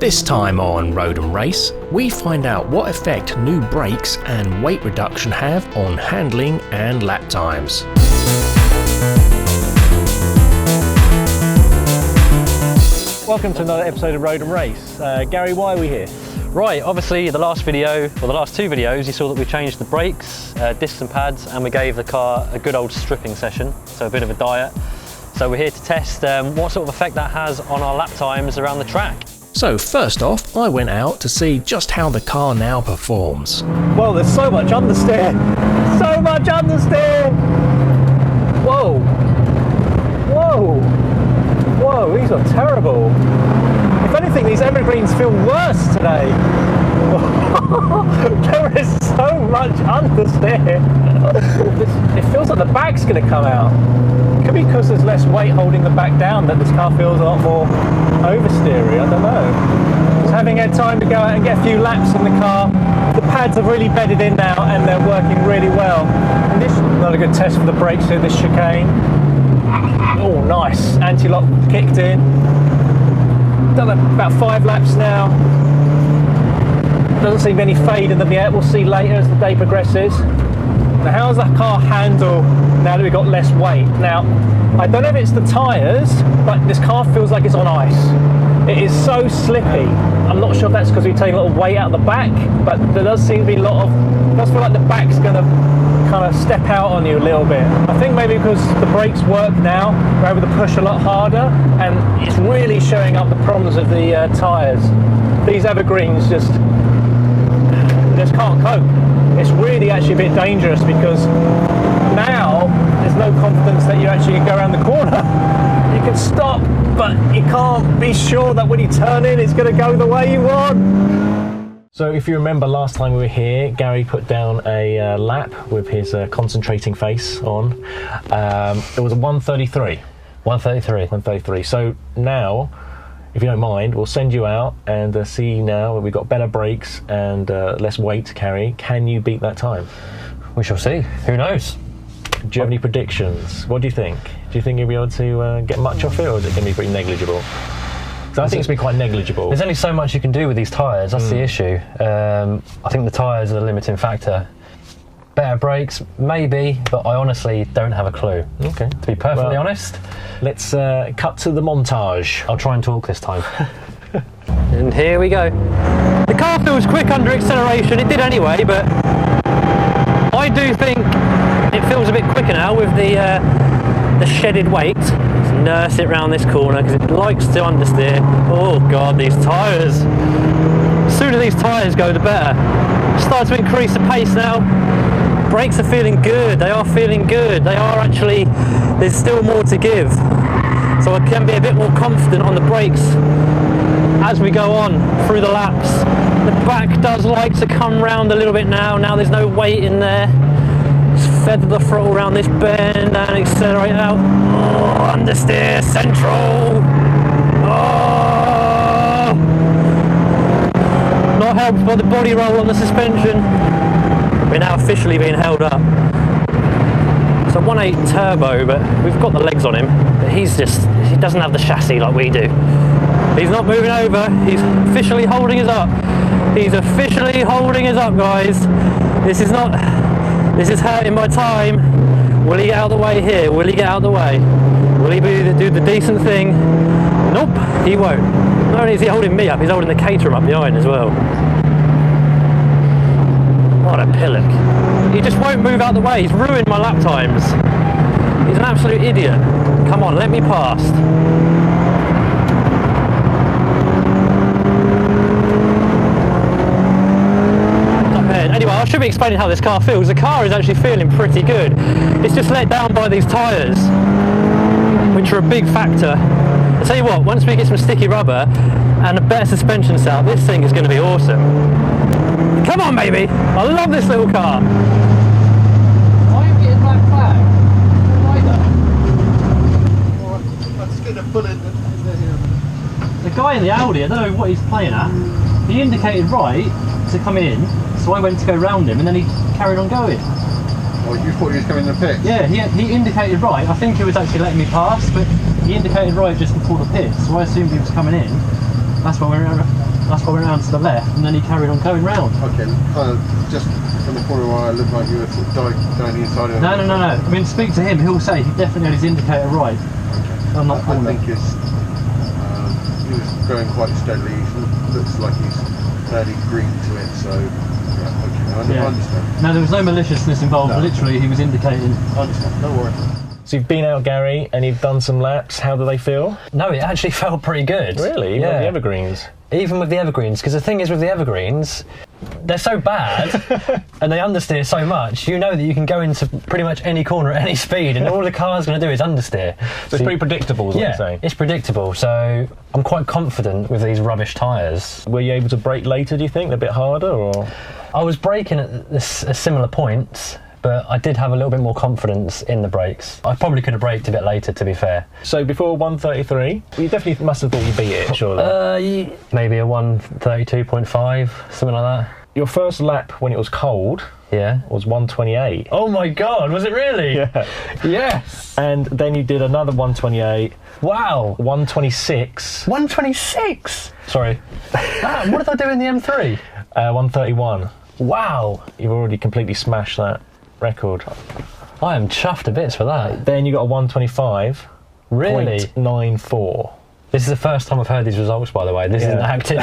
This time on Road and Race, we find out what effect new brakes and weight reduction have on handling and lap times. Welcome to another episode of Road and Race. Gary, why are we here? Right, obviously the last video, or the last two videos, you saw that we changed the brakes, discs and pads, and we gave the car a good old stripping session, so a bit of a diet. So we're here to test what sort of effect that has on our lap times around the track. So first off, I went out to see just how the car now performs. Well, there's so much understeer. So much understeer. Whoa. Whoa. Whoa, these are terrible. If anything, these evergreens feel worse today. There is so much understeer. It feels like the back's going to come out. It could be because there's less weight holding the back down that this car feels a lot more oversteery. I don't know. Just having had time to go out and get a few laps in the car. The pads have really bedded in now and they're working really well. And this is not a good test for the brakes here, this chicane. Oh, nice. Anti-lock kicked in. Done about 5 laps now. Doesn't seem any fade in them yet. We'll see later as the day progresses. Now, how does that car handle now that we've got less weight? Now, I don't know if it's the tyres, but this car feels like it's on ice. It is so slippy. I'm not sure if that's because we've taken a little weight out the back, but there does seem to be a lot of, it does feel like the back's going to kind of step out on you a little bit. I think maybe because the brakes work now, we're able to push a lot harder, and it's really showing up the problems of the tyres. These evergreens just can't cope. It's really actually a bit dangerous because now there's no confidence that you actually can go around the corner. You can stop, but you can't be sure that when you turn in, it's going to go the way you want. So if you remember last time we were here, Gary put down a lap with his concentrating face on. It was a 133. 133. So now, if you don't mind, we'll send you out and see now that we've got better brakes and less weight to carry. Can you beat that time? We shall see. Who knows? Do you have any predictions? What do you think? Do you think you'll be able to get much off it, or is it going to be pretty negligible? So I think it's going to be quite negligible. There's only so much you can do with these tyres, that's the issue. I think the tyres are the limiting factor. Better brakes, maybe, but I honestly don't have a clue. Okay. To be perfectly honest. Let's cut to the montage. I'll try and talk this time. And here we go. The car feels quick under acceleration, it did anyway, but I do think it feels a bit quicker now with the shedded weight. Let's nurse it round this corner because it likes to understeer. Oh god, these tyres. The sooner these tyres go, the better. Start to increase the pace now. Brakes are feeling good, they are feeling good. They are actually, there's still more to give. So I can be a bit more confident on the brakes as we go on through the laps. The back does like to come round a little bit now. Now there's no weight in there. Just feather the throttle around this bend and accelerate out. Oh, understeer, central. Oh. Not helped by the body roll on the suspension. We're now officially being held up. It's a 1.8 turbo, but we've got the legs on him. But he doesn't have the chassis like we do. He's not moving over. He's officially holding us up. He's officially holding us up, guys. This is hurting my time. Will he get out of the way here? Will he get out of the way? Will he do the decent thing? Nope, he won't. Not only is he holding me up, he's holding the Caterham up behind as well. What a pillock. He just won't move out the way. He's ruined my lap times. He's an absolute idiot. Come on, let me past. Up ahead. Anyway, I should be explaining how this car feels. The car is actually feeling pretty good. It's just let down by these tyres, which are a big factor. I'll tell you what, once we get some sticky rubber and a better suspension setup, this thing is going to be awesome. Come on, baby! I love this little car. Why are you getting black flag? I'm just going to put it. The guy in the Audi, I don't know what he's playing at. He indicated right to come in, so I went to go round him, and then he carried on going. Oh, you thought he was coming in the pit? Yeah, he indicated right. I think he was actually letting me pass, but he indicated right just before the pit, so I assumed he was coming in. That's why we're That's why I went round to the left, and then he carried on going round. Okay, kind of just from the corner where I looked like you were sort of down the inside of No. I mean, speak to him. He'll say he definitely had his indicator right. Okay. On that I corner. think he was going quite steadily. He looks like he's fairly green to it, so yeah, okay, I understand. No, there was no maliciousness involved. No. Literally, he was indicating. I understand, don't worry. So you've been out, Gary, and you've done some laps. How do they feel? No, it actually felt pretty good. Really? Even with the evergreens? Even with the evergreens, because the thing is with the evergreens, they're so bad and they understeer so much, you know that you can go into pretty much any corner at any speed and all the car's going to do is understeer. So it's pretty predictable, is what you're saying? It's predictable, so I'm quite confident with these rubbish tyres. Were you able to brake later, do you think? A bit harder, or...? I was braking at a similar point, but I did have a little bit more confidence in the brakes. I probably could have braked a bit later, to be fair. So before 133, you definitely must have thought you beat it, surely. Maybe a 132.5, something like that. Your first lap when it was cold was 128. Oh my God, was it really? Yeah. Yes. And then you did another 128. Wow. 126. 126? Sorry. What did I do in the M3? 131. Wow. You've already completely smashed that record. I am chuffed to bits for that. Then you got a 125. Really? 0.94. This is the first time I've heard these results, by the way. This isn't active.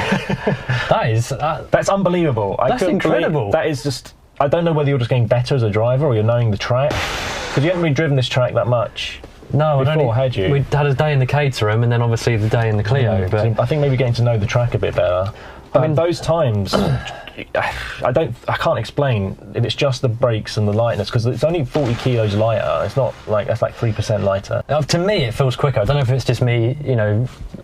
That's unbelievable. That's incredible. That is just... I don't know whether you're just getting better as a driver or you're knowing the track. Because you haven't really driven this track that much. No, before, had you? We had a day in the Caterham and then obviously the day in the Clio. But So I think maybe getting to know the track a bit better. But I mean, those times, I can't explain if it's just the brakes and the lightness, because it's only 40 kilos lighter. It's not like, that's like 3% lighter. To me, it feels quicker. I don't know if it's just me,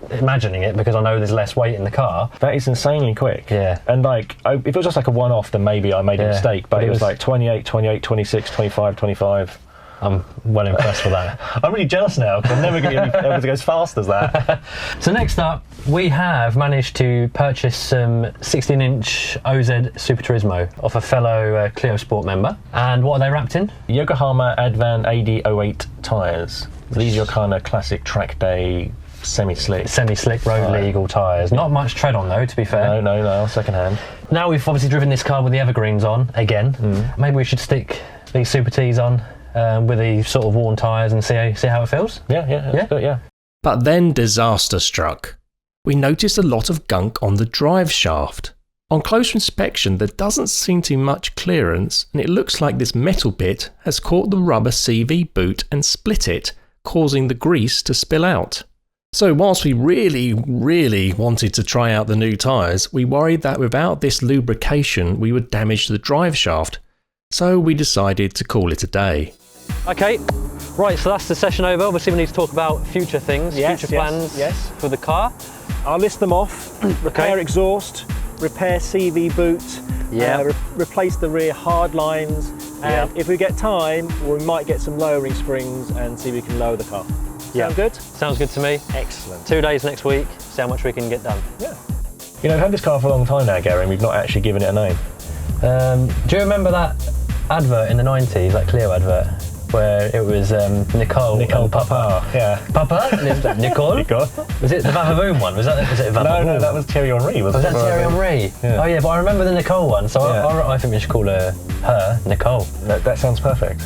imagining it because I know there's less weight in the car. That is insanely quick. Yeah. And like, if it was just like a one-off, then maybe I made a mistake. But it was like 28, 28, 26, 25, 25. I'm well impressed with that. I'm really jealous now because I'm never going to be able to go as fast as that. So next up, we have managed to purchase some 16-inch OZ Super Turismo off a fellow Clio Sport member. And what are they wrapped in? Yokohama Advan AD08 tyres. These are your kind of classic track day semi-slick road legal tyres. Not much tread on though, to be fair. No, second hand. Now we've obviously driven this car with the evergreens on again. Maybe we should stick these Super Ts on with the sort of worn tyres and see how it feels. Yeah. But then disaster struck. We noticed a lot of gunk on the drive shaft. On closer inspection, there doesn't seem to be much clearance, and it looks like this metal bit has caught the rubber CV boot and split it, causing the grease to spill out. So whilst we really wanted to try out the new tyres, we worried that without this lubrication we would damage the drive shaft. So we decided to call it a day. Okay, right, so that's the session over. Obviously we need to talk about future things, future plans for the car. I'll list them off. Repair exhaust, repair CV boot, replace the rear hard lines, and if we get time, we might get some lowering springs and see if we can lower the car. Sound good? Sounds good to me. Excellent. 2 days next week, see how much we can get done. Yeah. We've had this car for a long time now, Gary, and we've not actually given it a name. Do you remember that advert in the 90s, that Clio advert, where it was Nicole and Papa. Yeah. Papa? Nicole? Nicole. Was it the Vavavoom one? Was it Vavavoom? No, that was Thierry Henry, wasn't it? Was that Thierry Henry? Yeah. Oh yeah, but I remember the Nicole one, so I think we should call her Nicole. That sounds perfect.